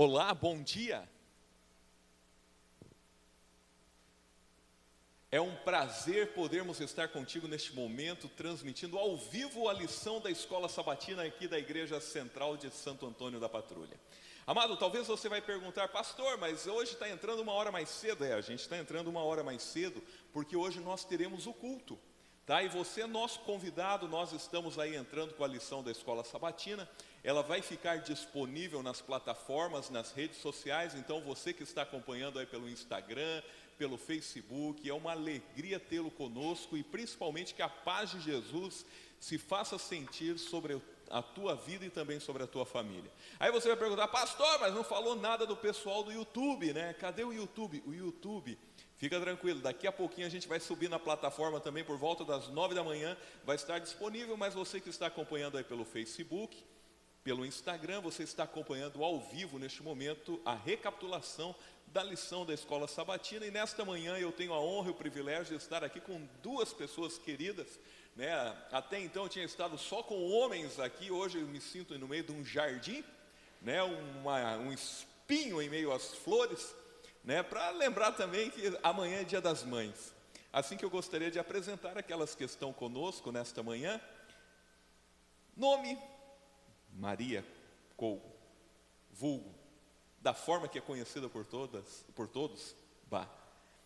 Olá, bom dia. É um prazer podermos estar contigo neste momento, transmitindo ao vivo a lição da Escola Sabatina aqui da Igreja Central de Santo Antônio da Patrulha. Amado, talvez você vai perguntar, pastor, mas hoje está entrando uma hora mais cedo. A gente está entrando uma hora mais cedo, porque hoje nós teremos o culto. Tá? E você é nosso convidado, nós estamos aí entrando com a lição da Escola Sabatina. Ela vai ficar disponível nas plataformas, nas redes sociais. Então você que está acompanhando aí pelo Instagram, pelo Facebook, é uma alegria tê-lo conosco e principalmente que a paz de Jesus se faça sentir sobre a tua vida e também sobre a tua família. Aí você vai perguntar, pastor, mas não falou nada do pessoal do YouTube, né? Cadê o YouTube? O YouTube, fica tranquilo, daqui a pouquinho a gente vai subir na plataforma também por volta das 9 da manhã, vai estar disponível, mas você que está acompanhando aí pelo Facebook, pelo Instagram, você está acompanhando ao vivo neste momento a recapitulação da lição da Escola Sabatina. E nesta manhã eu tenho a honra e o privilégio de estar aqui com duas pessoas queridas, né? Até então eu tinha estado só com homens aqui, hoje eu me sinto no meio de um jardim, né? Um espinho em meio às flores, né? Para lembrar também que amanhã é Dia das Mães. Assim que eu gostaria de apresentar aquelas que estão conosco nesta manhã. Nome: Maria Cougo, vulgo, da forma que é conhecida por todos, Bá.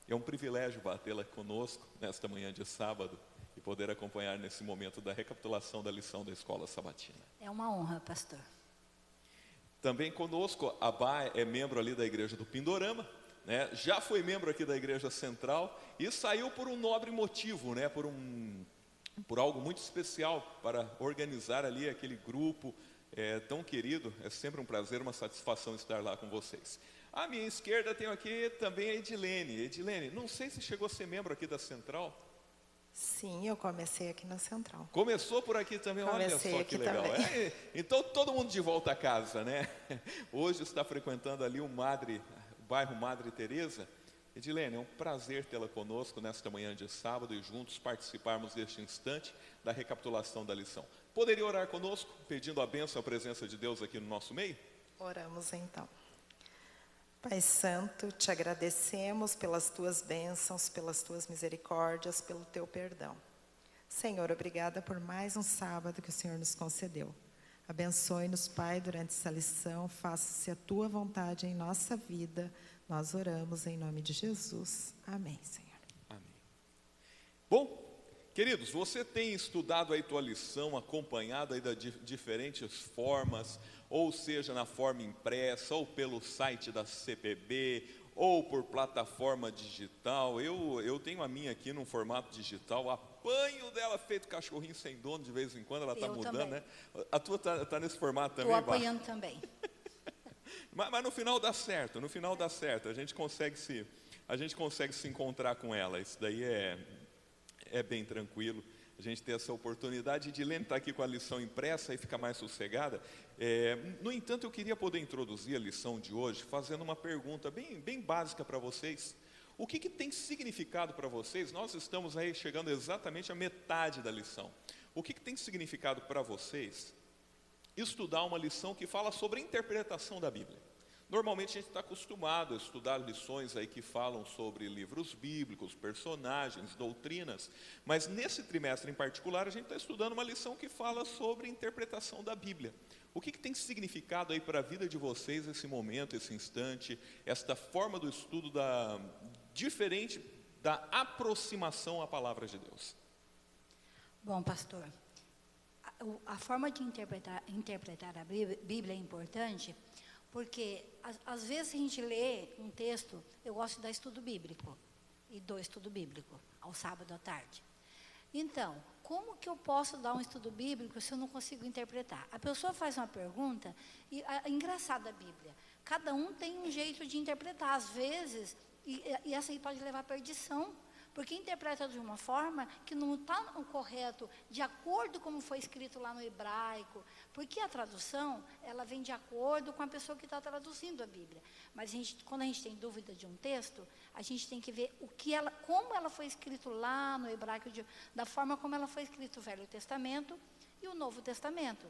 É um privilégio batê-la conosco nesta manhã de sábado e poder acompanhar nesse momento da recapitulação da lição da Escola Sabatina. É uma honra, pastor. Também conosco, a Bá é membro ali da Igreja do Pindorama, né? Já foi membro aqui da Igreja Central e saiu por um nobre motivo, né? Por algo muito especial, para organizar ali aquele grupo tão querido. É sempre um prazer, uma satisfação estar lá com vocês. À minha esquerda tenho aqui também a Edilene. Edilene, não sei se chegou a ser membro aqui da Central. Sim, eu comecei aqui na Central. Começou por aqui também, Comecei olha só que aqui legal. também. Então todo mundo de volta a casa, né? Hoje está frequentando ali o bairro Madre Teresa. Edilene, é um prazer tê-la conosco nesta manhã de sábado e juntos participarmos deste instante da recapitulação da lição. Poderia orar conosco, pedindo a bênção, a presença de Deus aqui no nosso meio? Oramos então. Pai Santo, te agradecemos pelas tuas bênçãos, pelas tuas misericórdias, pelo teu perdão. Senhor, obrigada por mais um sábado que o Senhor nos concedeu. Abençoe-nos, Pai, durante essa lição, faça-se a tua vontade em nossa vida. Nós oramos em nome de Jesus. Amém, Senhor. Amém. Bom, queridos, você tem estudado aí tua lição, acompanhado aí das diferentes formas, ou seja, na forma impressa, ou pelo site da CPB, ou por plataforma digital. Eu tenho a minha aqui num formato digital, apanho dela feito cachorrinho sem dono de vez em quando, ela está mudando, também. né? A tua tá nesse formato também, Estou apanhando também. Mas no final dá certo, a gente consegue se encontrar com ela. Isso daí é bem tranquilo, a gente ter essa oportunidade de ler, estar aqui com a lição impressa e ficar mais sossegada. No entanto, eu queria poder introduzir a lição de hoje fazendo uma pergunta bem básica para vocês. O que tem significado para vocês? Nós estamos aí chegando exatamente à metade da lição. O que tem significado para vocês estudar uma lição que fala sobre a interpretação da Bíblia? Normalmente a gente está acostumado a estudar lições aí que falam sobre livros bíblicos, personagens, doutrinas, mas nesse trimestre em particular a gente está estudando uma lição que fala sobre interpretação da Bíblia. O que tem significado aí para a vida de vocês esse momento, esse instante, esta forma do estudo diferente da aproximação à palavra de Deus? Bom, pastor, a forma de interpretar a Bíblia é importante, porque às vezes a gente lê um texto. Eu gosto de dar estudo bíblico, e dou estudo bíblico ao sábado à tarde. Então, como que eu posso dar um estudo bíblico se eu não consigo interpretar? A pessoa faz uma pergunta, e é engraçada a Bíblia. Cada um tem um jeito de interpretar, às vezes, e essa aí pode levar à perdição, porque interpreta de uma forma que não está o correto, de acordo como foi escrito lá no hebraico, porque a tradução, ela vem de acordo com a pessoa que está traduzindo a Bíblia. Mas quando a gente tem dúvida de um texto, a gente tem que ver como ela foi escrito lá no hebraico, da forma como ela foi escrito o Velho Testamento e o Novo Testamento.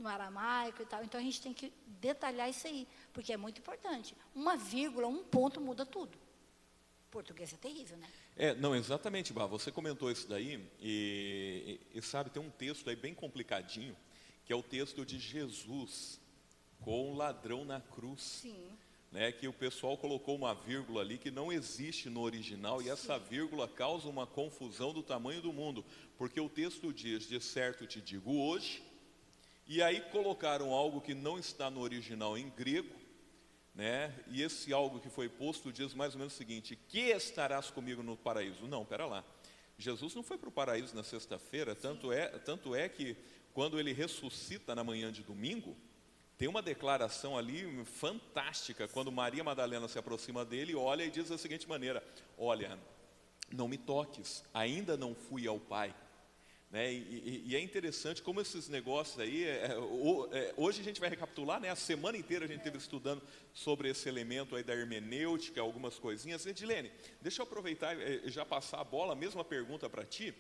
no aramaico e tal. Então, a gente tem que detalhar isso aí, porque é muito importante. Uma vírgula, um ponto muda tudo. Português é terrível, né? Não, exatamente, Bah, você comentou isso daí, e sabe, tem um texto aí bem complicadinho, que é o texto de Jesus com o ladrão na cruz. Sim. Né, que o pessoal colocou uma vírgula ali que não existe no original, e essa vírgula causa uma confusão do tamanho do mundo, porque o texto diz: de certo te digo hoje, e aí colocaram algo que não está no original em grego, né, e esse algo que foi posto diz mais ou menos o seguinte: que estarás comigo no paraíso? Não, pera lá, Jesus não foi para o paraíso na sexta-feira, tanto é que quando ele ressuscita na manhã de domingo, tem uma declaração ali fantástica, quando Maria Madalena se aproxima dele, olha e diz da seguinte maneira: olha, não me toques, ainda não fui ao Pai. Né? E é interessante como esses negócios aí, hoje a gente vai recapitular, né? A semana inteira a gente esteve estudando sobre esse elemento aí da hermenêutica, algumas coisinhas. Edilene, deixa eu aproveitar e já passar a bola, a mesma pergunta para ti,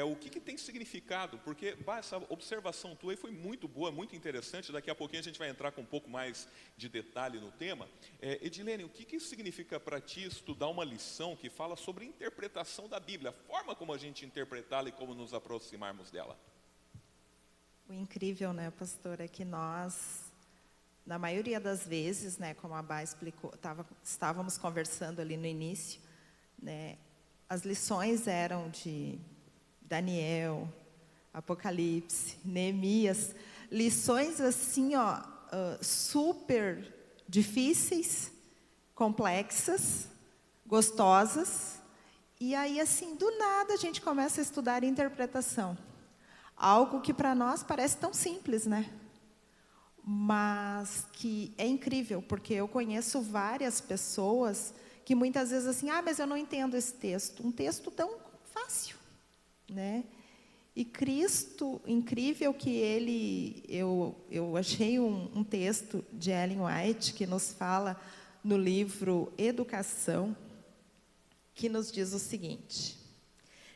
o que tem significado? Porque essa observação tua aí foi muito boa, muito interessante, daqui a pouquinho a gente vai entrar com um pouco mais de detalhe no tema. Edilene, o que significa para ti estudar uma lição que fala sobre interpretação da Bíblia, a forma como a gente interpretá-la e como nos aproximarmos dela? O incrível, né, pastor, é que nós, na maioria das vezes, né, como a Bá explicou, estávamos conversando ali no início, né, as lições eram de Daniel, Apocalipse, Neemias, lições assim, super difíceis, complexas, gostosas, e aí assim, do nada a gente começa a estudar interpretação. Algo que para nós parece tão simples, né? Mas que é incrível, porque eu conheço várias pessoas que muitas vezes assim, mas eu não entendo esse texto. Um texto tão fácil, né? E Cristo, incrível que eu achei um texto de Ellen White que nos fala no livro Educação, que nos diz o seguinte: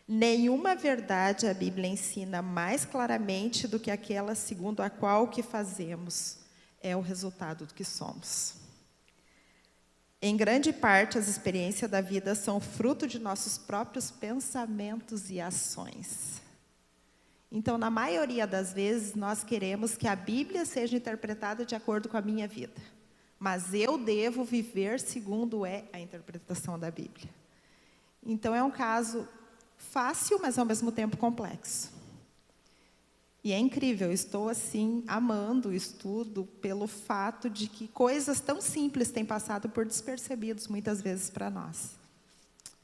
nenhuma verdade a Bíblia ensina mais claramente do que aquela segundo a qual o que fazemos é o resultado do que somos. Em grande parte, as experiências da vida são fruto de nossos próprios pensamentos e ações. Então, na maioria das vezes, nós queremos que a Bíblia seja interpretada de acordo com a minha vida. Mas eu devo viver segundo é a interpretação da Bíblia. Então, é um caso fácil, mas ao mesmo tempo complexo. E é incrível, eu estou assim, amando o estudo pelo fato de que coisas tão simples têm passado por despercebidos muitas vezes para nós.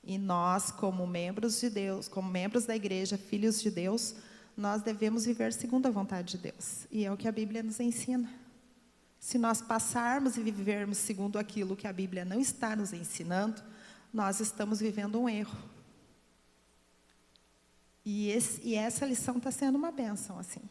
E nós, como membros de Deus, como membros da igreja, filhos de Deus, nós devemos viver segundo a vontade de Deus. E é o que a Bíblia nos ensina. Se nós passarmos e vivermos segundo aquilo que a Bíblia não está nos ensinando, nós estamos vivendo um erro. E essa lição está sendo uma bênção, assim.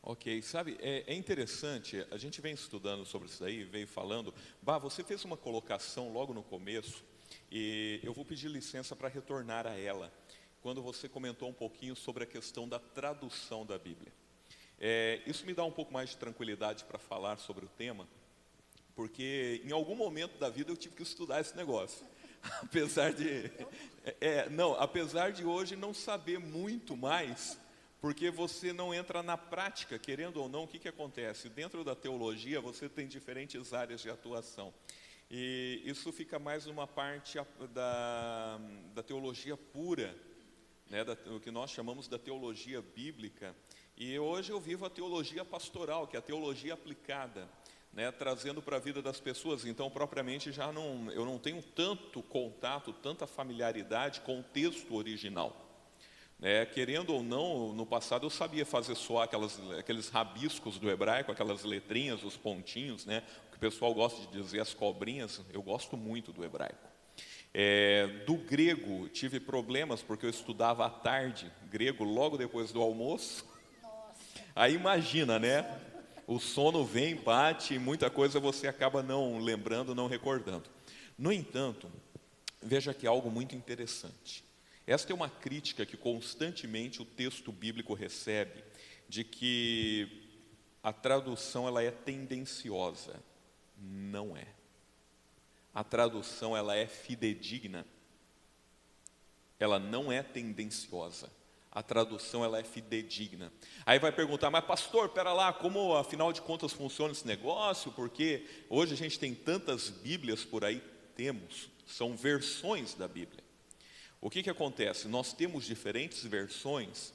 Ok, sabe, é interessante, a gente vem estudando sobre isso daí, veio falando. Bah, você fez uma colocação logo no começo, e eu vou pedir licença para retornar a ela, quando você comentou um pouquinho sobre a questão da tradução da Bíblia. Isso me dá um pouco mais de tranquilidade para falar sobre o tema, porque em algum momento da vida eu tive que estudar esse negócio. Apesar de hoje não saber muito mais, porque você não entra na prática, querendo ou não. O que acontece? Dentro da teologia você tem diferentes áreas de atuação, e isso fica mais numa parte da teologia pura, né, o que nós chamamos da teologia bíblica. E hoje eu vivo a teologia pastoral, que é a teologia aplicada, né, trazendo para a vida das pessoas. Então, propriamente, eu não tenho tanto contato, tanta familiaridade com o texto original. Querendo ou não, no passado eu sabia fazer só aqueles rabiscos do hebraico, aquelas letrinhas, os pontinhos, né, o que o pessoal gosta de dizer, as cobrinhas. Eu gosto muito do hebraico. Do grego, tive problemas, porque eu estudava à tarde grego logo depois do almoço. Aí imagina, né? O sono vem, bate, e muita coisa você acaba não lembrando, não recordando. No entanto, veja aqui algo muito interessante. Esta é uma crítica que constantemente o texto bíblico recebe, de que a tradução ela é tendenciosa. Não é. A tradução ela é fidedigna. Ela não é tendenciosa. A tradução ela é fidedigna. Aí vai perguntar, mas pastor, pera lá, como afinal de contas funciona esse negócio? Porque hoje a gente tem tantas Bíblias por aí. Temos, são versões da Bíblia. O que acontece? Nós temos diferentes versões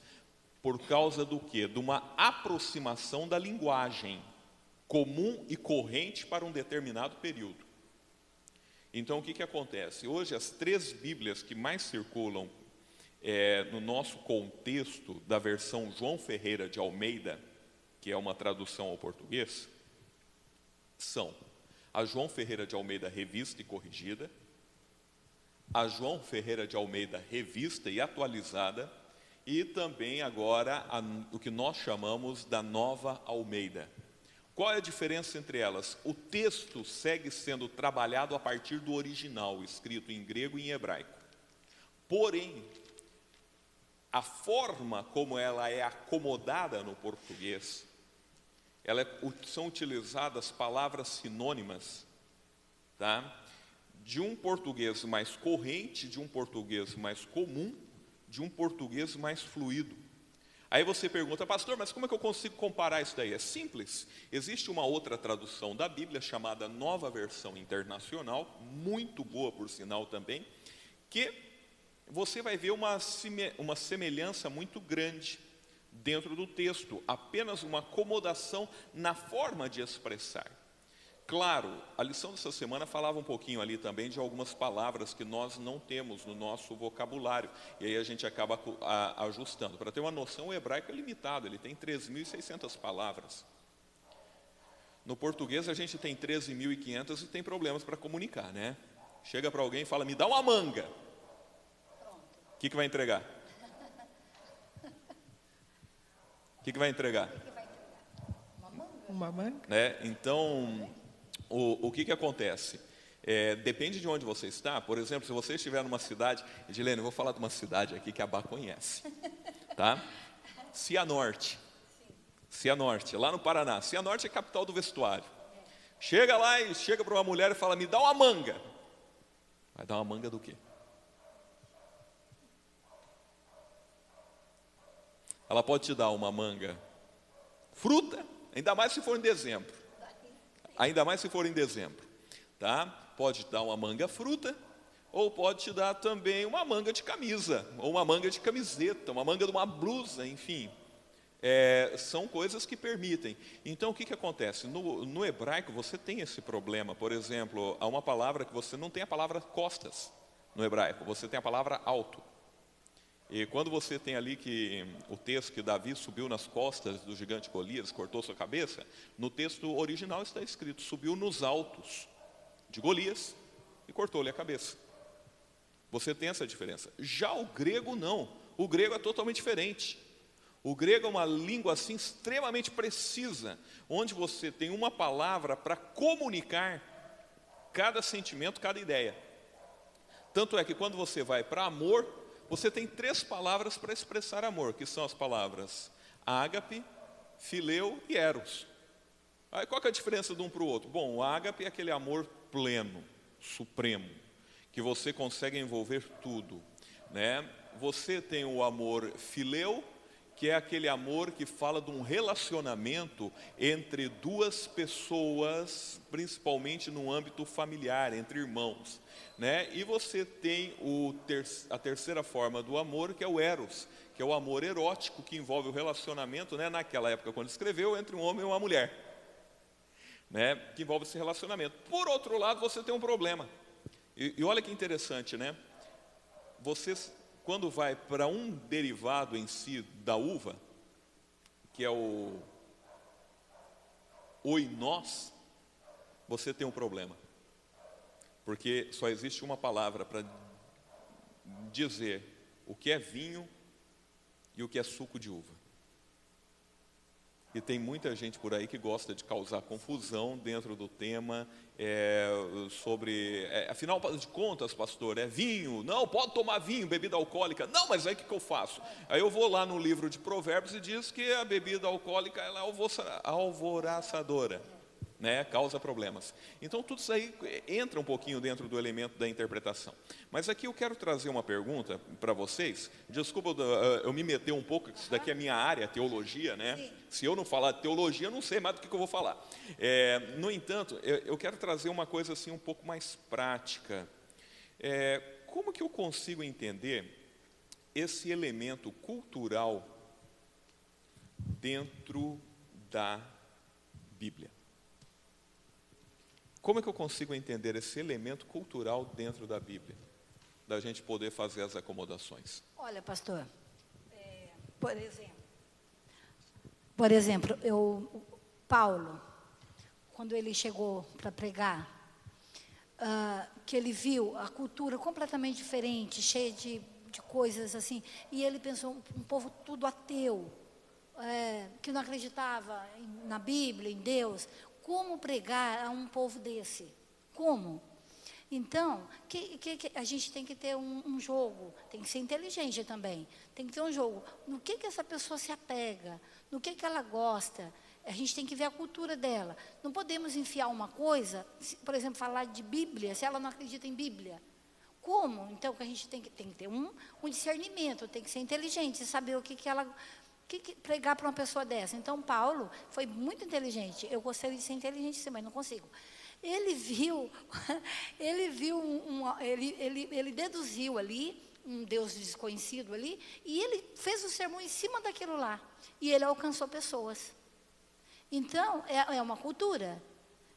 por causa do quê? De uma aproximação da linguagem comum e corrente para um determinado período. Então, o que acontece? Hoje, as 3 Bíblias que mais circulam no nosso contexto da versão João Ferreira de Almeida, que é uma tradução ao português, são a João Ferreira de Almeida Revista e Corrigida, a João Ferreira de Almeida Revista e Atualizada, e também agora o que nós chamamos da Nova Almeida. Qual é a diferença entre elas? O texto segue sendo trabalhado a partir do original, escrito em grego e em hebraico. Porém, a forma como ela é acomodada no português, são utilizadas palavras sinônimas, tá? De um português mais corrente, de um português mais comum, de um português mais fluido. Aí você pergunta, pastor, mas como é que eu consigo comparar isso daí? É simples. Existe uma outra tradução da Bíblia chamada Nova Versão Internacional, muito boa por sinal também, que você vai ver uma semelhança muito grande dentro do texto, apenas uma acomodação na forma de expressar. Claro, a lição dessa semana falava um pouquinho ali também de algumas palavras que nós não temos no nosso vocabulário, e aí a gente acaba ajustando. Para ter uma noção, o hebraico é limitado, ele tem 3.600 palavras. No português a gente tem 13.500 e tem problemas para comunicar, né? Chega para alguém e fala, me dá uma manga. O que vai entregar? O que vai entregar? Uma manga? Então, o que acontece? Depende de onde você está. Por exemplo, se você estiver numa cidade... Edilene, eu vou falar de uma cidade aqui que a Bá conhece. Tá? Cianorte. Cianorte, lá no Paraná. Cianorte é a capital do vestuário. Chega lá e chega para uma mulher e fala, me dá uma manga. Vai dar uma manga do quê? Ela pode te dar uma manga fruta, ainda mais se for em dezembro. Ainda mais se for em dezembro. Tá? Pode te dar uma manga fruta, ou pode te dar também uma manga de camisa, ou uma manga de camiseta, uma manga de uma blusa, enfim. São coisas que permitem. Então, o que acontece? No hebraico, você tem esse problema. Por exemplo, há uma palavra que você não tem a palavra costas no hebraico, você tem a palavra alto. E quando você tem ali o texto que Davi subiu nas costas do gigante Golias, cortou sua cabeça, no texto original está escrito, subiu nos altos de Golias e cortou-lhe a cabeça. Você tem essa diferença. Já o grego não, o grego é totalmente diferente. O grego é uma língua assim extremamente precisa, onde você tem uma palavra para comunicar cada sentimento, cada ideia. Tanto é que quando você vai para amor, você tem 3 palavras para expressar amor, que são as palavras ágape, fileu e eros. Aí qual que é a diferença de um para o outro? Bom, o ágape é aquele amor pleno, supremo, que você consegue envolver tudo, né? Você tem o amor fileu, que é aquele amor que fala de um relacionamento entre 2 pessoas, principalmente no âmbito familiar, entre irmãos, né? E você tem a terceira forma do amor, que é o eros, que é o amor erótico, que envolve o relacionamento, né, naquela época, quando escreveu, entre um homem e uma mulher, né, que envolve esse relacionamento. Por outro lado, você tem um problema. E olha que interessante, né? Você, quando vai para um derivado em si da uva, que é o oinós, você tem um problema. Porque só existe uma palavra para dizer o que é vinho e o que é suco de uva. E tem muita gente por aí que gosta de causar confusão dentro do tema, afinal de contas, pastor, é vinho, não, pode tomar vinho, bebida alcoólica, não, mas aí o que eu faço? Aí eu vou lá no livro de Provérbios e diz que a bebida alcoólica ela é alvoraçadora, né? Causa problemas. Então tudo isso aí entra um pouquinho dentro do elemento da interpretação. Mas aqui eu quero trazer uma pergunta para vocês. Desculpa eu me meter um pouco, isso daqui é a minha área, teologia, né? Sim. Se eu não falar de teologia, eu não sei mais do que eu vou falar. No entanto, eu quero trazer uma coisa assim um pouco mais prática. Como que eu consigo entender esse elemento cultural dentro da Bíblia? Como é que eu consigo entender esse elemento cultural dentro da Bíblia? Da gente poder fazer as acomodações. Olha, pastor, por exemplo, Paulo, quando ele chegou para pregar, que ele viu a cultura completamente diferente, cheia de coisas assim, e ele pensou, um povo tudo ateu, que não acreditava na Bíblia, em Deus. Como pregar a um povo desse? Como? Então, a gente tem que ter um jogo, tem que ser inteligente também, tem que ter um jogo. No que essa pessoa se apega, no que ela gosta, a gente tem que ver a cultura dela. Não podemos enfiar uma coisa, por exemplo, falar de Bíblia, se ela não acredita em Bíblia. Como? Então, a gente tem que ter um discernimento, tem que ser inteligente, saber o que ela... pregar para uma pessoa dessa. Então, Paulo foi muito inteligente. Eu gostaria de ser inteligente, sim, mas não consigo. Ele deduziu ali um Deus desconhecido ali, e ele fez o sermão em cima daquilo lá. E ele alcançou pessoas. Então, é uma cultura.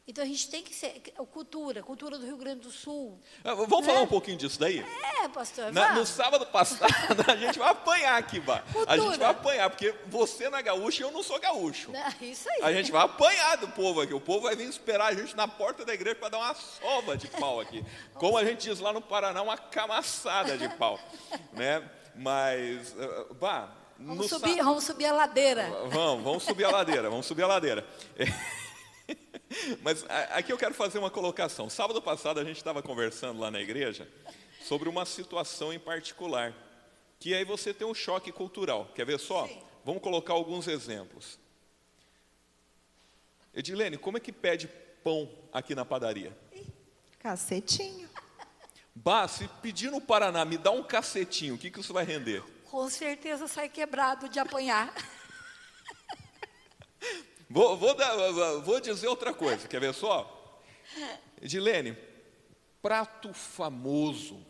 Então, a gente tem que ser... cultura do Rio Grande do Sul. Vamos falar um pouquinho disso daí? Pastor, no sábado passado, a gente vai apanhar aqui, a gente vai apanhar, porque você não é gaúcho e eu não sou gaúcho. Isso aí. A gente vai apanhar do povo aqui. O povo vai vir esperar a gente na porta da igreja para dar uma sova de pau aqui. Como a gente diz lá no Paraná, uma camaçada de pau. Né? Mas, vamos subir a ladeira. Vamos subir a ladeira, Mas aqui eu quero fazer uma colocação. Sábado passado a gente estava conversando lá na igreja sobre uma situação em particular, que aí você tem um choque cultural. Quer ver só? Sim. Vamos colocar alguns exemplos. Edilene, como é que pede pão aqui na padaria? Cacetinho. Se pedir no Paraná, me dá um cacetinho, o que isso vai render? Com certeza sai quebrado de apanhar. Vou dizer outra coisa, quer ver só? Edilene, prato famoso,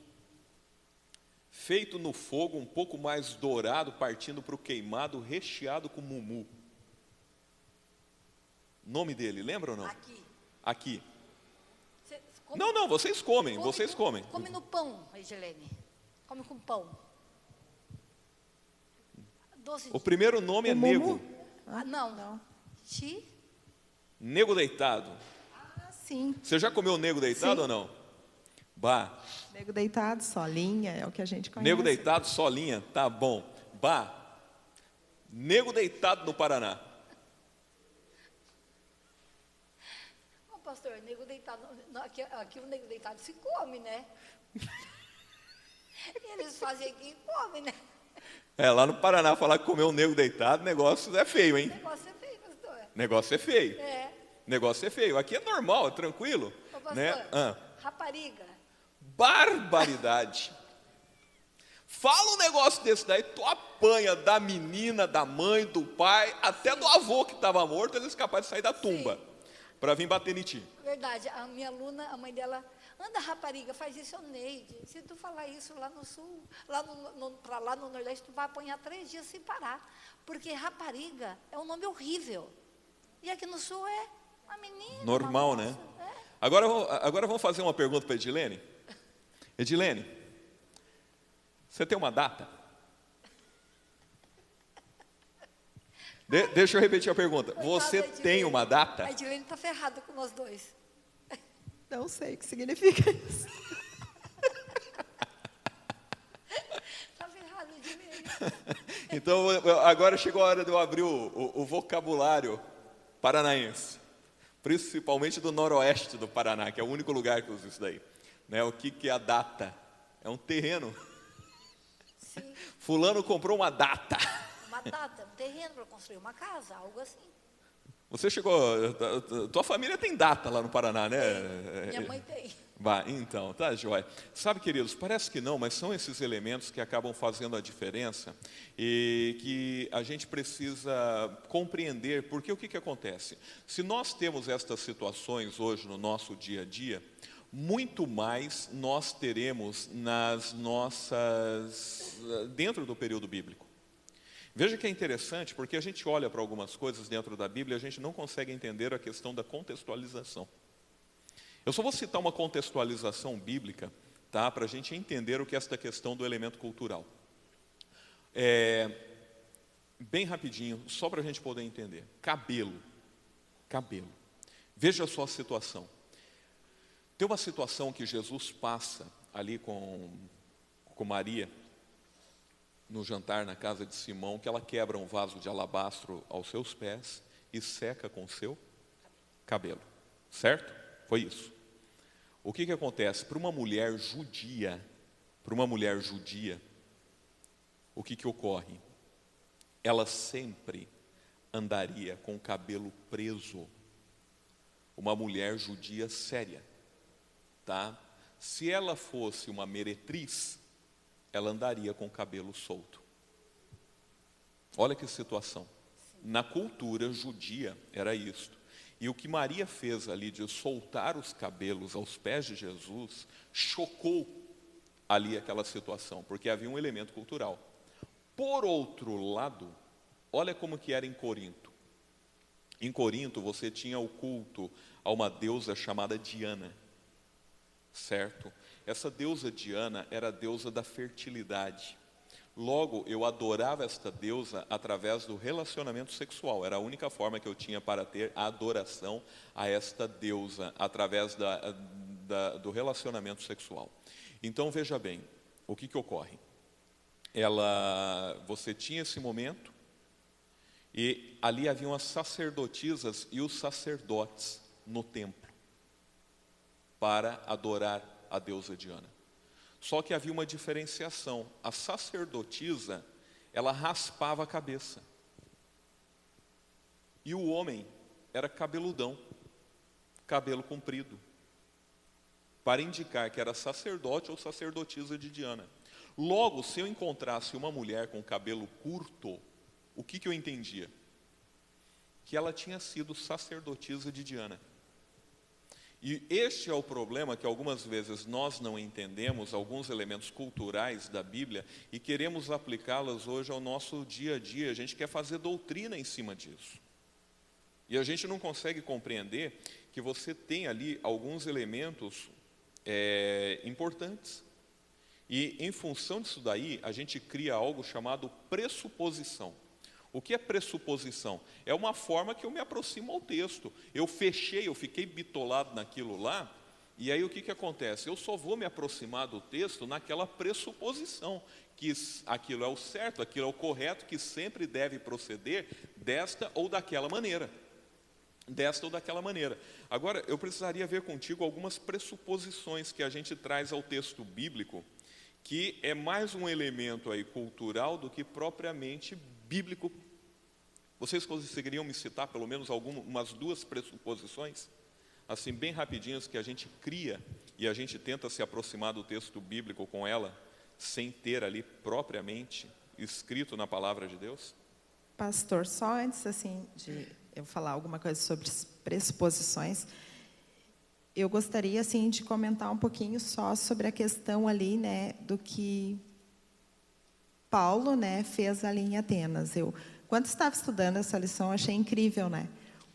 feito no fogo, um pouco mais dourado, partindo para o queimado, recheado com mumu. Nome dele, lembra ou não? Aqui. Não, vocês comem. Come no pão, Edilene. Come com pão. O primeiro nome é Nego. Não. Nego deitado. Sim. Você já comeu nego deitado ou não? Nego deitado, solinha, é o que a gente conhece. Nego deitado, solinha, tá bom. Nego deitado no Paraná. Pastor, nego deitado, aqui o nego deitado se come, né? Eles fazem aqui e comem, né? Lá no Paraná, falar que comeu um nego deitado, negócio é feio, hein? Negócio é feio, pastor. Negócio é feio. Negócio é feio. Aqui é normal, é tranquilo. Pastor, né? Rapariga. Barbaridade. Fala um negócio desse daí, tu apanha da menina, da mãe, do pai, até do avô que estava morto, eles capazes de sair da tumba para vir bater em ti. Verdade, a minha aluna, a mãe dela, anda rapariga, faz isso, Neide. Se tu falar isso lá no sul, lá no Nordeste, tu vai apanhar 3 dias sem parar. Porque rapariga é um nome horrível. E aqui no sul é uma menina. Normal, uma moça, né? Agora vamos fazer uma pergunta para a Edilene. Edilene, você tem uma data? Deixa eu repetir a pergunta. Você tem uma data? A Edilene está ferrada com nós dois. Não sei o que significa isso. Está ferrada, Edilene. Então, agora chegou a hora de eu abrir o vocabulário paranaense, principalmente do noroeste do Paraná, que é o único lugar que usa isso daí. Né? O que é a data? É um terreno. Sim, Fulano comprou uma data. uma data, um terreno para construir uma casa, algo assim. Você chegou, tua família tem data lá no Paraná, né? Minha mãe tem. Então, tá, joia. Sabe, queridos, parece que não, mas são esses elementos que acabam fazendo a diferença e que a gente precisa compreender, porque o que acontece? Se nós temos estas situações hoje no nosso dia a dia, muito mais nós teremos dentro do período bíblico. Veja que é interessante, porque a gente olha para algumas coisas dentro da Bíblia e a gente não consegue entender a questão da contextualização. Eu só vou citar uma contextualização bíblica, tá, para a gente entender o que é esta questão do elemento cultural. Bem rapidinho, só para a gente poder entender. Cabelo. Veja só a situação. Tem uma situação que Jesus passa ali com Maria, no jantar na casa de Simão, que ela quebra um vaso de alabastro aos seus pés e seca com o seu cabelo. Certo? Foi isso. O que acontece? Para uma mulher judia, o que ocorre? Ela sempre andaria com o cabelo preso. Uma mulher judia séria, tá? Se ela fosse uma meretriz, ela andaria com o cabelo solto. Olha que situação. Na cultura judia era isto. E o que Maria fez ali de soltar os cabelos aos pés de Jesus, chocou ali aquela situação, porque havia um elemento cultural. Por outro lado, olha como que era em Corinto. Em Corinto você tinha o culto a uma deusa chamada Diana, certo? Essa deusa Diana era a deusa da fertilidade. Logo, eu adorava esta deusa através do relacionamento sexual. Era a única forma que eu tinha para ter a adoração a esta deusa, através do relacionamento sexual. Então, veja bem, o que ocorre? Você tinha esse momento, e ali haviam as sacerdotisas e os sacerdotes no templo, para adorar a deusa Diana. Só que havia uma diferenciação. A sacerdotisa, ela raspava a cabeça. E o homem era cabeludão, cabelo comprido, para indicar que era sacerdote ou sacerdotisa de Diana. Logo, se eu encontrasse uma mulher com cabelo curto, o que eu entendia? Que ela tinha sido sacerdotisa de Diana. E este é o problema, que algumas vezes nós não entendemos alguns elementos culturais da Bíblia e queremos aplicá-las hoje ao nosso dia a dia. A gente quer fazer doutrina em cima disso. E a gente não consegue compreender que você tem ali alguns elementos importantes. E em função disso daí, a gente cria algo chamado pressuposição. O que é pressuposição? É uma forma que eu me aproximo ao texto. Eu fiquei bitolado naquilo lá, e aí o que acontece? Eu só vou me aproximar do texto naquela pressuposição, que aquilo é o certo, aquilo é o correto, que sempre deve proceder desta ou daquela maneira. Agora, eu precisaria ver contigo algumas pressuposições que a gente traz ao texto bíblico, que é mais um elemento aí cultural do que propriamente bíblico. Vocês conseguiriam me citar pelo menos umas duas pressuposições, assim bem rapidinhas, que a gente cria e a gente tenta se aproximar do texto bíblico com ela, sem ter ali propriamente escrito na palavra de Deus? Pastor, só antes assim de eu falar alguma coisa sobre pressuposições, eu gostaria assim de comentar um pouquinho só sobre a questão ali, né, do que Paulo, né, fez ali em Atenas. Quando estava estudando essa lição, achei incrível, né?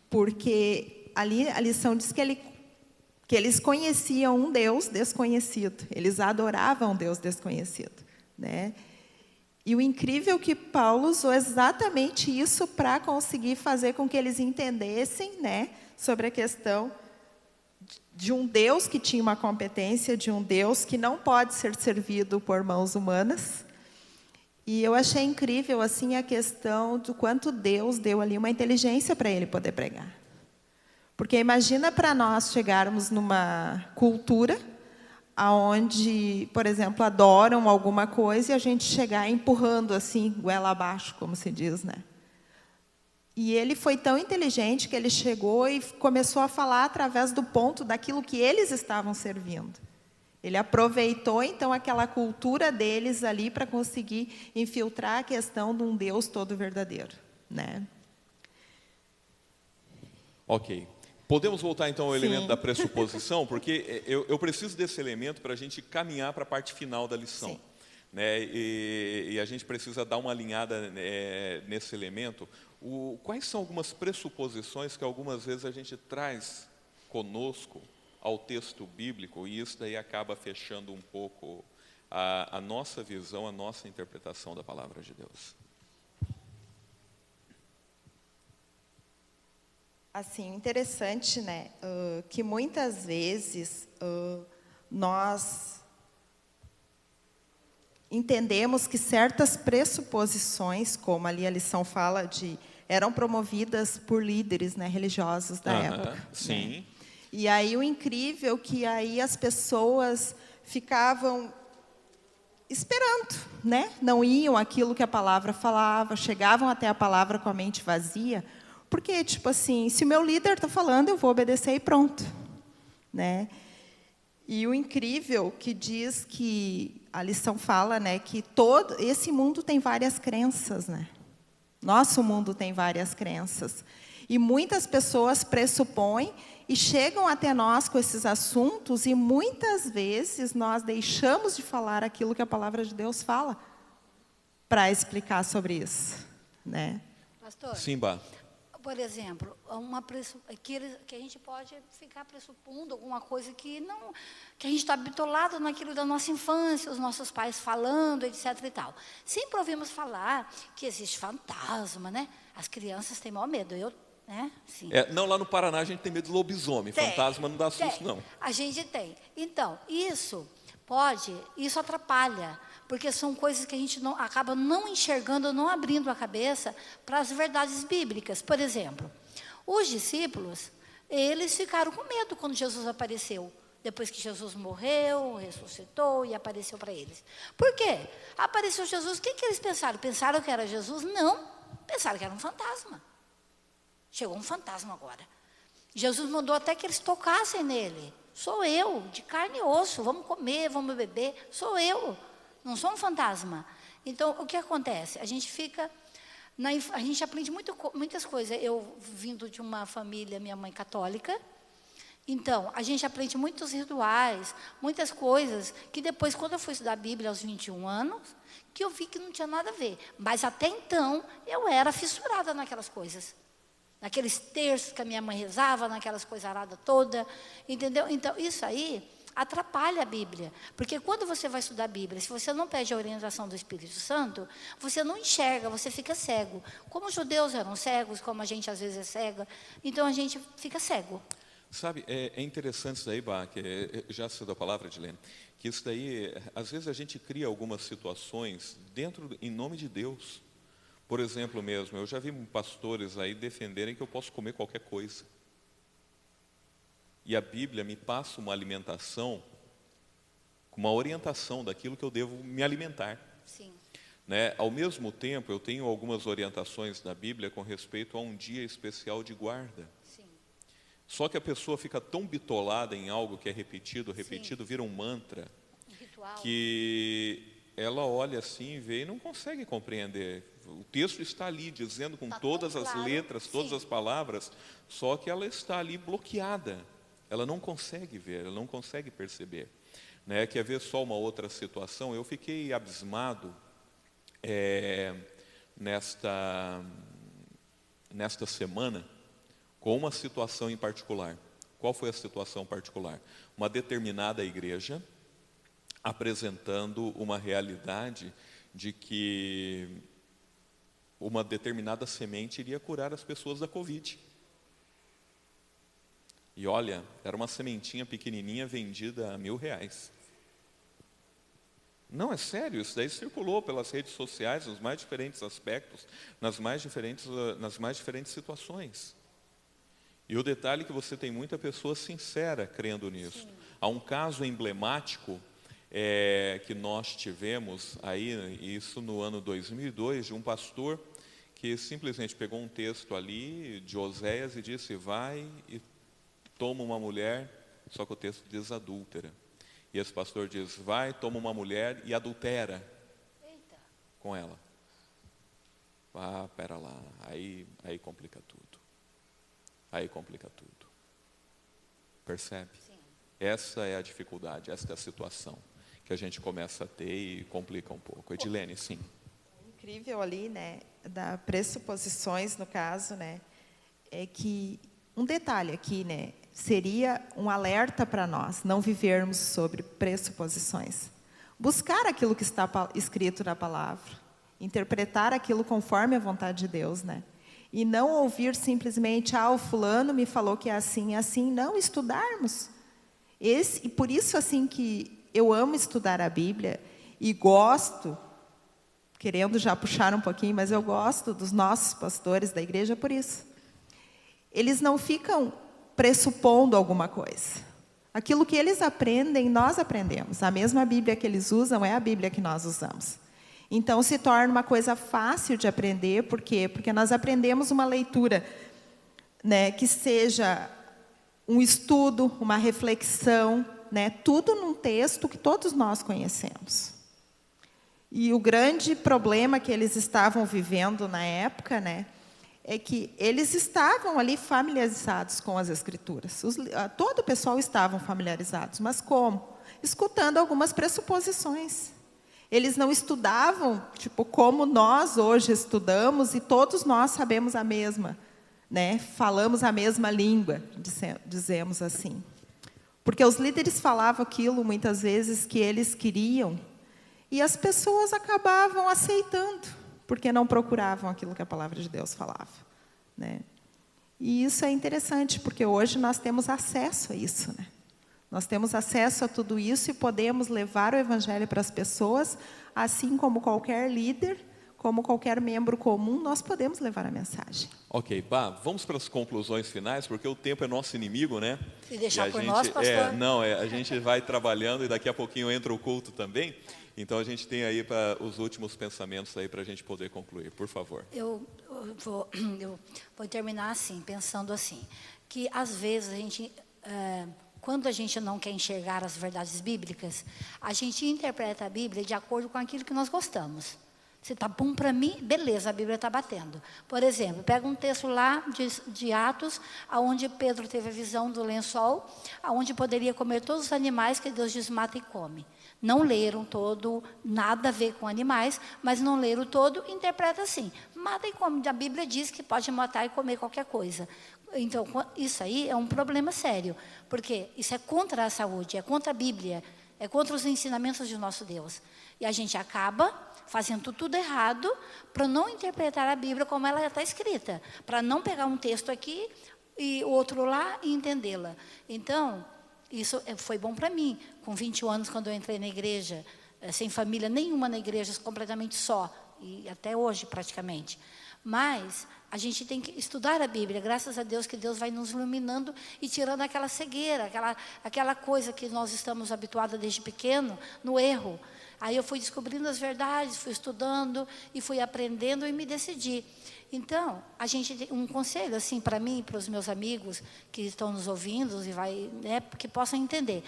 Porque ali a lição diz que eles conheciam um Deus desconhecido, eles adoravam um Deus desconhecido, né? E o incrível é que Paulo usou exatamente isso para conseguir fazer com que eles entendessem, né, sobre a questão de um Deus que tinha uma competência, de um Deus que não pode ser servido por mãos humanas. E eu achei incrível assim a questão do quanto Deus deu ali uma inteligência para ele poder pregar. Porque imagina para nós chegarmos numa cultura aonde, por exemplo, adoram alguma coisa e a gente chegar empurrando assim, goela abaixo, como se diz, né? E ele foi tão inteligente que ele chegou e começou a falar através do ponto daquilo que eles estavam servindo. Ele aproveitou, então, aquela cultura deles ali para conseguir infiltrar a questão de um Deus todo verdadeiro, né? Ok. Podemos voltar, então, ao elemento Sim. da pressuposição? Porque eu preciso desse elemento para a gente caminhar para a parte final da lição. Sim. Né? E a gente precisa dar uma alinhada nesse elemento. Quais são algumas pressuposições que algumas vezes a gente traz conosco ao texto bíblico, e isso daí acaba fechando um pouco a nossa visão, a nossa interpretação da palavra de Deus? Assim, interessante, né? Que muitas vezes nós entendemos que certas pressuposições, como ali a lição fala eram promovidas por líderes, né, religiosos da época. Sim. Né? E aí o incrível que aí as pessoas ficavam esperando, né? Não iam aquilo que a palavra falava, chegavam até a palavra com a mente vazia, porque, tipo assim, se o meu líder está falando, eu vou obedecer e pronto, né? E o incrível que diz que a lição fala, né, que todo esse mundo tem várias crenças, né? Nosso mundo tem várias crenças. E muitas pessoas pressupõem e chegam até nós com esses assuntos e muitas vezes nós deixamos de falar aquilo que a palavra de Deus fala para explicar sobre isso, né? Pastor? Simba. Por exemplo, que a gente pode ficar pressupondo alguma coisa que a gente está bitolado naquilo da nossa infância, os nossos pais falando, etc. e tal. Sempre ouvimos falar que existe fantasma, né? As crianças têm maior medo. Né? Sim. Não, lá no Paraná a gente tem medo de lobisomem. Fantasma não dá susto, não. A gente tem. Então, isso atrapalha, porque são coisas que a gente acaba não enxergando, não abrindo a cabeça para as verdades bíblicas. Por exemplo, os discípulos, eles ficaram com medo quando Jesus apareceu, depois que Jesus morreu, ressuscitou e apareceu para eles. Por quê? Apareceu Jesus, o que eles pensaram? Pensaram que era Jesus? Não, pensaram que era um fantasma. Chegou um fantasma agora. Jesus mandou até que eles tocassem nele. Sou eu, de carne e osso, vamos comer, vamos beber, sou eu, não sou um fantasma. Então, o que acontece? A gente aprende muitas coisas. Eu, vindo de uma família, minha mãe católica, então, a gente aprende muitos rituais, muitas coisas, que depois, quando eu fui estudar a Bíblia aos 21 anos, que eu vi que não tinha nada a ver. Mas até então, eu era fissurada naquelas coisas. Naqueles terços que a minha mãe rezava, naquelas coisaradas todas, entendeu? Então, isso aí atrapalha a Bíblia. Porque quando você vai estudar a Bíblia, se você não pede a orientação do Espírito Santo, você não enxerga, você fica cego. Como os judeus eram cegos, como a gente às vezes é cega, então a gente fica cego. Sabe, é interessante isso daí, Bach, já cedo a palavra, Edilene, que isso daí, às vezes a gente cria algumas situações em nome de Deus. Por exemplo mesmo, eu já vi pastores aí defenderem que eu posso comer qualquer coisa. E a Bíblia me passa uma alimentação, uma orientação daquilo que eu devo me alimentar. Sim. Né? Ao mesmo tempo, eu tenho algumas orientações da Bíblia com respeito a um dia especial de guarda. Sim. Só que a pessoa fica tão bitolada em algo que é repetido, Sim. vira um mantra, Ritual. que ela olha assim, vê e não consegue compreender. O texto está ali, dizendo com todas as letras, todas as palavras, só que ela está ali bloqueada. Ela não consegue ver, ela não consegue perceber. Né? Quer ver só uma outra situação? Eu fiquei abismado nesta semana com uma situação em particular. Qual foi a situação particular? Uma determinada igreja apresentando uma realidade de que uma determinada semente iria curar as pessoas da Covid. E olha, era uma sementinha pequenininha vendida a R$1.000. Não, é sério, isso daí circulou pelas redes sociais, nos mais diferentes aspectos, nas mais diferentes situações. E o detalhe é que você tem muita pessoa sincera crendo nisso. Sim. Há um caso emblemático que nós tivemos aí, isso no ano 2002, de um pastor que simplesmente pegou um texto ali de Oséias e disse: vai e toma uma mulher, só que o texto diz adúltera. E esse pastor diz: vai, toma uma mulher e adultera. Eita. Com ela. Ah, pera lá, aí complica tudo. Aí complica tudo. Percebe? Sim. Essa é a dificuldade, essa é a situação que a gente começa a ter e complica um pouco. Edilene, sim. Incrível ali, né, da pressuposições, no caso, né, é que um detalhe aqui, né, seria um alerta para nós não vivermos sobre pressuposições. Buscar aquilo que está escrito na palavra, interpretar aquilo conforme a vontade de Deus, né? E não ouvir simplesmente: o fulano me falou que é assim, não, estudarmos. E por isso, assim, que eu amo estudar a Bíblia e gosto, querendo já puxar um pouquinho, mas eu gosto dos nossos pastores da igreja por isso. Eles não ficam pressupondo alguma coisa. Aquilo que eles aprendem, nós aprendemos. A mesma Bíblia que eles usam é a Bíblia que nós usamos. Então, se torna uma coisa fácil de aprender. Por quê? Porque nós aprendemos uma leitura, né, que seja um estudo, uma reflexão, né, tudo num texto que todos nós conhecemos. E o grande problema que eles estavam vivendo na época, né, é que eles estavam ali familiarizados com as Escrituras. Todo o pessoal estavam familiarizados, mas como? Escutando algumas pressuposições. Eles não estudavam, tipo, como nós hoje estudamos, e todos nós sabemos a mesma, né? Falamos a mesma língua, dizemos assim. Porque os líderes falavam aquilo, muitas vezes, que eles queriam, e as pessoas acabavam aceitando, porque não procuravam aquilo que a palavra de Deus falava, né? E isso é interessante, porque hoje nós temos acesso a isso, né? Nós temos acesso a tudo isso e podemos levar o Evangelho para as pessoas, assim como qualquer líder, como qualquer membro comum, nós podemos levar a mensagem. Ok, vamos para as conclusões finais, porque o tempo é nosso inimigo, né? E deixar por nós, pastor? A gente vai trabalhando e daqui a pouquinho entra o culto também. Então, a gente tem aí para os últimos pensamentos aí para a gente poder concluir, por favor. Eu vou terminar assim, pensando assim, que às vezes a gente, quando a gente não quer enxergar as verdades bíblicas, a gente interpreta a Bíblia de acordo com aquilo que nós gostamos. Se está bom para mim, beleza, a Bíblia está batendo. Por exemplo, pega um texto lá de Atos, onde Pedro teve a visão do lençol, onde poderia comer todos os animais que Deus diz mata e come. Não leram todo, nada a ver com animais, mas não leram todo, interpreta assim: mata e come. A Bíblia diz que pode matar e comer qualquer coisa. Então, isso aí é um problema sério, porque isso é contra a saúde, é contra a Bíblia, é contra os ensinamentos de nosso Deus. E a gente acaba fazendo tudo errado para não interpretar a Bíblia como ela está escrita, para não pegar um texto aqui e outro lá e entendê-la. Então, isso foi bom para mim. Com 21 anos, quando eu entrei na igreja, sem família nenhuma na igreja, completamente só, e até hoje praticamente. Mas a gente tem que estudar a Bíblia, graças a Deus que Deus vai nos iluminando e tirando aquela cegueira, aquela coisa que nós estamos habituados desde pequeno, no erro. Aí eu fui descobrindo as verdades, fui estudando e fui aprendendo e me decidi. Então, a gente tem um conselho assim para mim e para os meus amigos que estão nos ouvindo e que possam entender.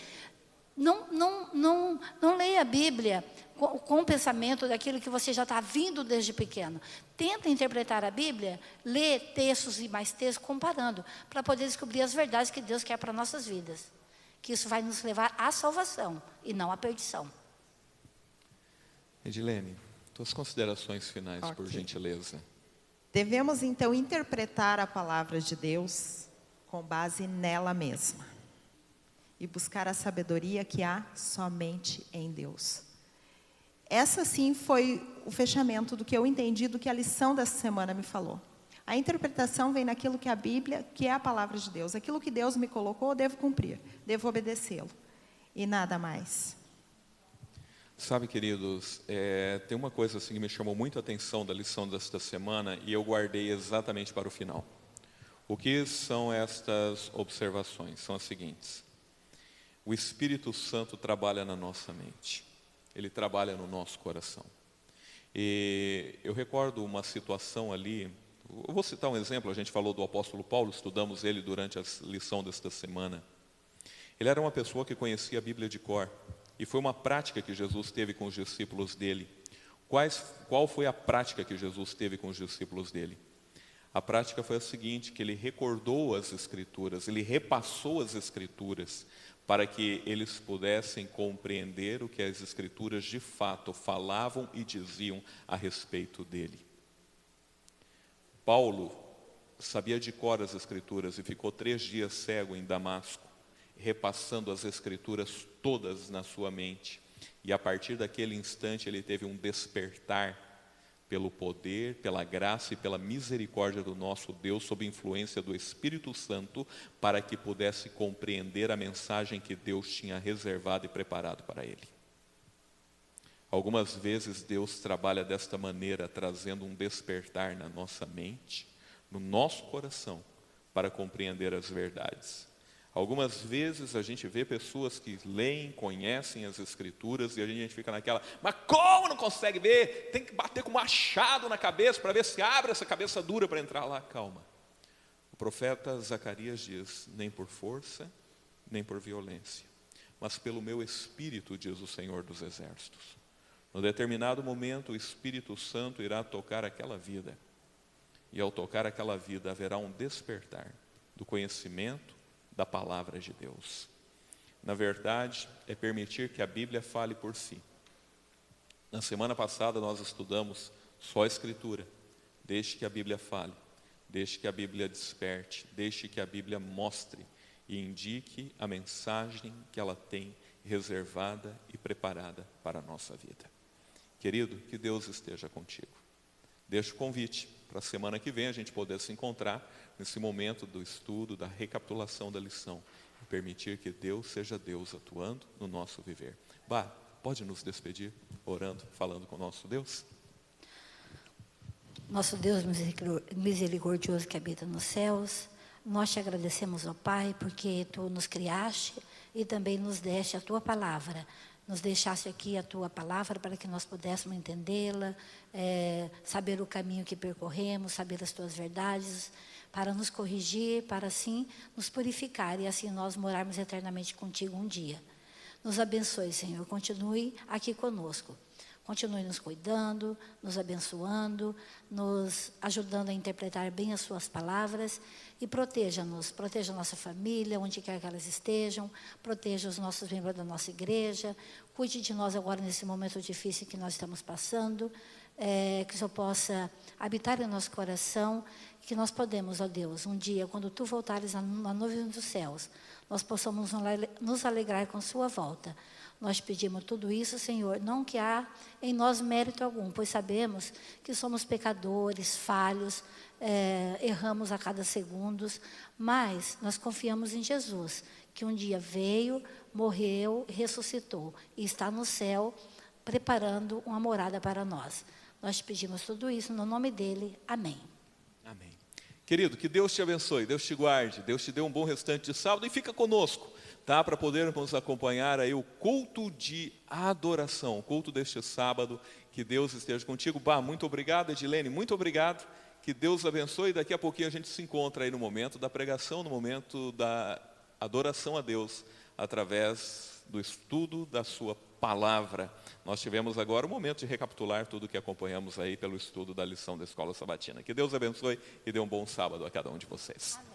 Não leia a Bíblia com o pensamento daquilo que você já está vindo desde pequeno. Tenta interpretar a Bíblia, lê textos e mais textos comparando, para poder descobrir as verdades que Deus quer para nossas vidas. Que isso vai nos levar à salvação e não à perdição. Edilene, tuas considerações finais, por gentileza. Devemos, então, interpretar a palavra de Deus com base nela mesma. E buscar a sabedoria que há somente em Deus. Essa, sim, foi o fechamento do que eu entendi, do que a lição dessa semana me falou. A interpretação vem naquilo que a Bíblia, que é a palavra de Deus. Aquilo que Deus me colocou, eu devo cumprir, devo obedecê-lo. E nada mais. Sabe, queridos, tem uma coisa assim que me chamou muito a atenção da lição desta semana e eu guardei exatamente para o final. O que são estas observações? São as seguintes. O Espírito Santo trabalha na nossa mente. Ele trabalha no nosso coração. E eu recordo uma situação ali, eu vou citar um exemplo, a gente falou do apóstolo Paulo, estudamos ele durante a lição desta semana. Ele era uma pessoa que conhecia a Bíblia de cor, e foi uma prática que Jesus teve com os discípulos dele. Qual foi a prática que Jesus teve com os discípulos dele? A prática foi a seguinte, que ele recordou as Escrituras, ele repassou as Escrituras, para que eles pudessem compreender o que as Escrituras de fato falavam e diziam a respeito dele. Paulo sabia de cor as Escrituras e ficou 3 dias cego em Damasco, repassando as Escrituras todas na sua mente. E a partir daquele instante ele teve um despertar pelo poder, pela graça e pela misericórdia do nosso Deus, sob influência do Espírito Santo, para que pudesse compreender a mensagem que Deus tinha reservado e preparado para ele. Algumas vezes Deus trabalha desta maneira, trazendo um despertar na nossa mente, no nosso coração, para compreender as verdades. Algumas vezes a gente vê pessoas que leem, conhecem as Escrituras e a gente fica naquela, mas como não consegue ver? Tem que bater com machado na cabeça para ver se abre essa cabeça dura para entrar lá. Calma. O profeta Zacarias diz, nem por força, nem por violência, mas pelo meu Espírito, diz o Senhor dos Exércitos. No determinado momento o Espírito Santo irá tocar aquela vida. E ao tocar aquela vida haverá um despertar do conhecimento, da palavra de Deus. Na verdade, é permitir que a Bíblia fale por si. Na semana passada nós estudamos só a Escritura. Deixe que a Bíblia fale, deixe que a Bíblia desperte, deixe que a Bíblia mostre e indique a mensagem que ela tem reservada e preparada para a nossa vida. Querido, que Deus esteja contigo. Deixo o convite para a semana que vem a gente poder se encontrar nesse momento do estudo, da recapitulação da lição, e permitir que Deus seja Deus atuando no nosso viver. Pode nos despedir, orando, falando com o nosso Deus? Nosso Deus misericordioso que habita nos céus, nós te agradecemos, ó Pai, porque Tu nos criaste e também nos deste a Tua palavra. Nos deixaste aqui a Tua palavra para que nós pudéssemos entendê-la, saber o caminho que percorremos, saber as Tuas verdades, para nos corrigir, para assim nos purificar e assim nós morarmos eternamente contigo um dia. Nos abençoe, Senhor, continue aqui conosco. Continue nos cuidando, nos abençoando, nos ajudando a interpretar bem as suas palavras e proteja-nos, proteja a nossa família, onde quer que elas estejam, proteja os nossos membros da nossa igreja, cuide de nós agora nesse momento difícil que nós estamos passando, que o Senhor possa habitar em nosso coração, que nós podemos, ó Deus, um dia, quando Tu voltares na nuvem dos céus, nós possamos nos alegrar com Sua volta. Nós pedimos tudo isso, Senhor, não que há em nós mérito algum, pois sabemos que somos pecadores, falhos, erramos a cada segundo, mas nós confiamos em Jesus, que um dia veio, morreu, ressuscitou e está no céu preparando uma morada para nós. Nós pedimos tudo isso no nome dEle. Amém. Amém. Querido, que Deus te abençoe, Deus te guarde, Deus te dê um bom restante de sábado e fica conosco, tá? Para podermos acompanhar aí o culto de adoração, o culto deste sábado. Que Deus esteja contigo. Muito obrigado, Edilene, muito obrigado. Que Deus abençoe. Daqui a pouquinho a gente se encontra aí no momento da pregação, no momento da adoração a Deus, através do estudo da sua palavra. Nós tivemos agora o momento de recapitular tudo que acompanhamos aí pelo estudo da lição da Escola Sabatina. Que Deus abençoe e dê um bom sábado a cada um de vocês. Amém.